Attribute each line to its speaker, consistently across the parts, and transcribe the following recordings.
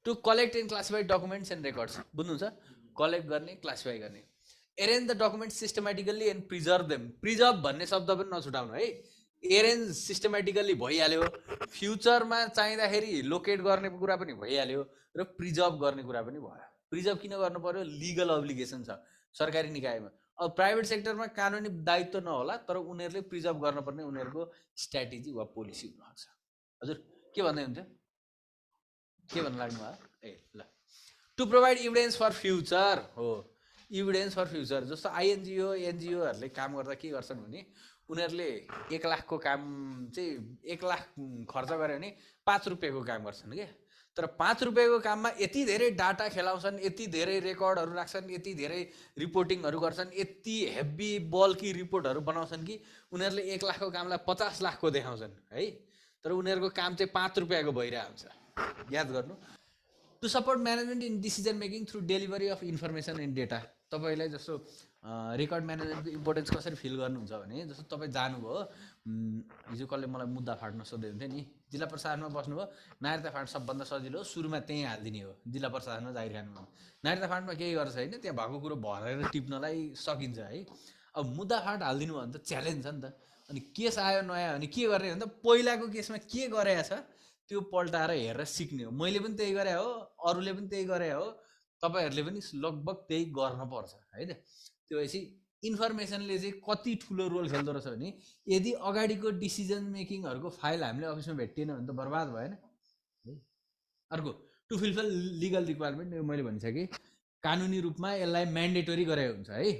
Speaker 1: to collect and classify documents and records बुझ्नुहुन्छ collect गर्ने classify गर्ने arrange the documents systematically and preserve them preserve भन्ने शब्द पनि नछुटाउनु है एरेन्ज सिस्टमेटिकल्ली भइहाल्यो फ्युचरमा चाहिँदाखेरि लोकेट गर्ने कुरा पनि भइहाल्यो र प्रिजर्भ गर्ने कुरा पनि भयो प्रिजर्भ किन गर्नु पर्यो लिगल अब्लिगेसन छ सरकारी निकायमा अब प्राइभेट सेक्टरमा कानुनी दायित्व नहोला तर उनीहरूले प्रिजर्भ गर्नुपर्ने उनीहरूको स्ट्राटेजी वा पोलिसी हुनुहुन्छ हजुर के भन्दै हुन्थ्यो के भन्नु लाग्नु भयो ए ल to provide evidence for future हो इभिडेन्स फर फ्युचर जस्तो आइएनजिओ एनजिओहरूले काम गर्दा के गर्छन् भने उनीहरूले 1 लाखको काम चाहिँ 1 लाख खर्च गर्यो भने 5 रुपियाँको काम गर्छन् क्या तर 5 रुपियाँको काममा यति धेरै डाटा खेलाउँछन् यति धेरै रेकर्डहरू राख्छन् यति धेरै रिपोर्टिङहरू गर्छन् यति हेभी बल्की रिपोर्टहरू बनाउँछन् कि उनीहरूले 1 लाखको कामलाई 50 लाखको देखाउँछन् है तर उनीहरूको काम चाहिँ 5 रुपियाँको भइरहेको हुन्छ याद गर्नु to support management in decision making through delivery of information and data तपाईँलाई जस्तो रेकर्ड म्यानेजमेन्टको इम्पोर्टेन्स कसरी फिल गर्नुहुन्छ भने जस्तो तपाईँ जानुभयो हिजो कसले मलाई मुद्दा फाट्न सोध्दै हुन्थ्यो नि जिल्ला प्रशासनमा बस्नुभयो नागरिकता फाँट सबभन्दा सजिलो सुरुमा त्यहीँ हालिदिने हो जिल्ला प्रशासनमा जागिर खानुमा नागरिकता फाँटमा केही गर्छ होइन त्यहाँ भएको कुरो भरेर टिप्नलाई सकिन्छ है अब मुद्दा फाँट हालिदिनु भयो भने त च्यालेन्ज छ नि त अनि केस आयो नयाँ भने के गर्ने भने त पहिलाको केसमा के गरेको छ त्यो पल्टाएर हेरेर सिक्ने हो मैले पनि त्यही गरे हो अरूले पनि त्यही गरे हो तपाईहरूले पनि लगभग त्यही गर्नुपर्छ है त त्यो भएपछि इन्फर्मेसनले चाहिँ कति ठुलो रोल खेल्दो रहेछ भने यदि अगाडिको डिसिजन मेकिङहरूको फाइल हामीले अफिसमा भेटिएन भने त बर्बाद भएन है अर्को टु फुलफिल लिगल रिक्वायरमेन्ट मैले भनिसकेँ कानुनी रूपमा यसलाई म्यान्डेटरी गरेको हुन्छ है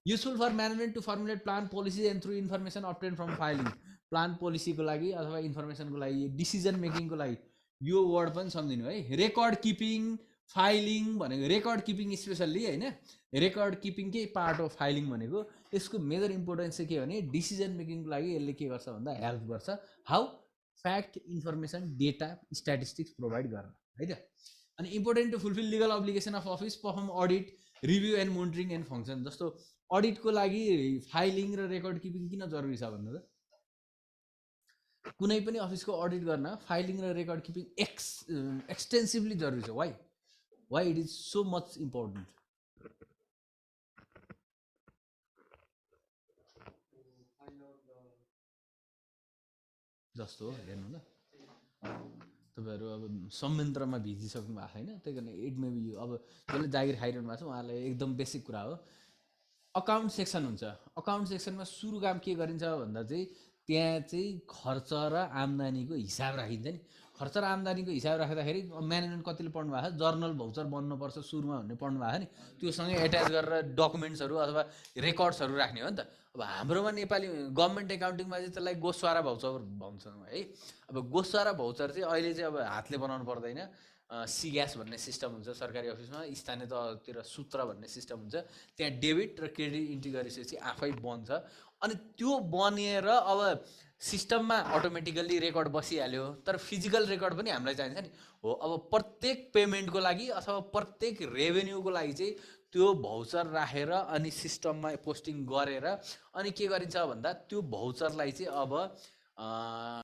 Speaker 1: useful for management to formulate plan policy and through information obtain from filing plan पोलिसीको लागि अथवा इन्फर्मेसनको लागि डिसिजन मेकिङको लागि यो वर्ड पनि सम्झिनु है रेकर्ड किपिङ फाइलिङ भनेको रेकर्ड किपिङ स्पेसल्ली होइन रेकर्ड किपिङकै पार्ट अफ फाइलिङ भनेको यसको मेजर इम्पोर्टेन्स चाहिँ के भने डिसिजन मेकिङको लागि यसले के गर्छ भन्दा हेल्प गर्छ how fact information data statistics provide गर्न है त अनि important to fulfil legal obligation of office perform audit review and monitoring and function जस्तो अडिटको लागि फाइलिङ र रेकर्ड किपिङ किन जरुरी छ भन्नु त कुनै पनि अफिसको अडिट गर्न फाइलिङ र रेकर्ड किपिङ एक्सटेन्सिभली जरुरी छ why it is so much important जस्तो हेर्नु ल तपाईँहरू अब संयन्त्रमा भिजिसक्नु भएको छैन त्यही कारण इट मे बी अब जसले जागिर खाइरहनु भएको छ उहाँलाई एकदम बेसिक कुरा हो अकाउन्ट सेक्सन हुन्छ अकाउन्ट सेक्सनमा सुरु काम के गरिन्छ भन्दा चाहिँ त्यहाँ चाहिँ खर्च र आम्दानीको हिसाब राखिन्छ नि खर्च र आम्दानीको हिसाब राख्दाखेरि म्यानेजमेन्ट कतिले पढ्नु भएको छ जर्नल भौचर बन्नुपर्छ सुरुमा भन्ने पढ्नु भएको नि त्योसँगै एट्याच गरेर डकुमेन्ट्सहरू अथवा रेकर्ड्सहरू राख्ने हो नि त अब हाम्रोमा नेपाली गभर्मेन्ट एकाउन्टिङमा चाहिँ त्यसलाई गोस्वारा भौचर भन्छौँ है अब गोस्वारा भौचर चाहिँ अहिले चाहिँ अब हातले बनाउनु पर्दैन सिग्यास भन्ने सिस्टम हुन्छ सरकारी अफिसमा स्थानीय तहतिर सूत्र भन्ने सिस्टम हुन्छ त्यहाँ डेबिट र क्रेडिट इन्ट्री गरिसकेपछि आफै बन्छ अनि त्यो बनेर अब सिस्टममा अटोमेटिकल्ली रेकर्ड बसिहाल्यो तर फिजिकल रेकर्ड पनि हामीलाई चाहिन्छ नि हो अब प्रत्येक पेमेन्टको लागि अथवा प्रत्येक रेभेन्यूको लागि चाहिँ त्यो भौचर राखेर अनि सिस्टममा पोस्टिङ गरेर अनि के गरिन्छ भन्दा त्यो भौचरलाई चाहिँ अब